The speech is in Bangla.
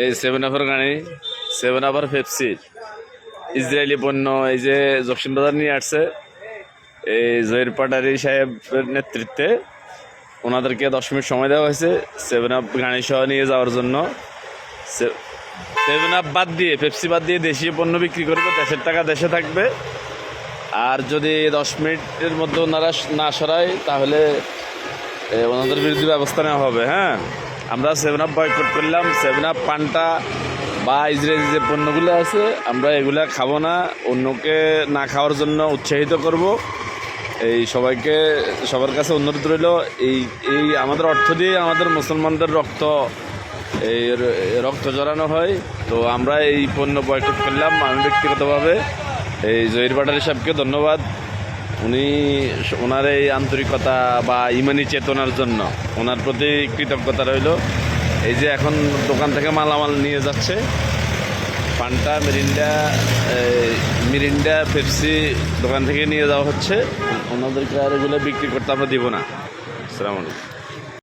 এই সেভেন আপের গাড়ি, সেভেন আপ আর পেপসি ইসরায়েলি পণ্য এই যে জকসিন বাজার নিয়ে আসছে এই জহির পাটারি সাহেবের নেতৃত্বে। ওনাদেরকে 10 মিনিট সময় দেওয়া হয়েছে সেভেন আপ গাড়ি সহ নিয়ে যাওয়ার জন্য। সেভেন আপ বাদ দিয়ে, পেপসি বাদ দিয়ে দেশীয় পণ্য বিক্রি করবে, দেশের টাকা দেশে থাকবে। আর যদি 10 মিনিটের মধ্যে ওনারা না সরায় তাহলে ওনাদের বিরুদ্ধে ব্যবস্থা নেওয়া হবে। হ্যাঁ, আমরা সেভেন আপ বয়কট করলাম। সেভেন আপ, পান্টা বা ইসরায়েলি যে পণ্যগুলো আছে আমরা এগুলা খাবো না, অন্যকে না খাওয়ার জন্য উৎসাহিত করব। এই সবাইকে, সবার কাছে অনুরোধ রইল, এই এই আমাদের অর্থ দিয়ে আমাদের মুসলমানদের রক্ত জড়ানো হয়। তো আমরা এই পণ্য বয়কট করলাম। আমি ব্যক্তিগতভাবে এই জহির পাটারি সাহেবকে ধন্যবাদ। উনি ওনার এই আন্তরিকতা বা ইমানি চেতনার জন্য ওনার প্রতি কৃতজ্ঞতা রইল। এই যে এখন দোকান থেকে মালামাল নিয়ে যাচ্ছে, পান্টা, মিরিন্ডা, পেপসি দোকান থেকে নিয়ে যাওয়া হচ্ছে। ওনাদেরকে আর এগুলো বিক্রি করতে আমরা দিব না। আসসালামু আলাইকুম।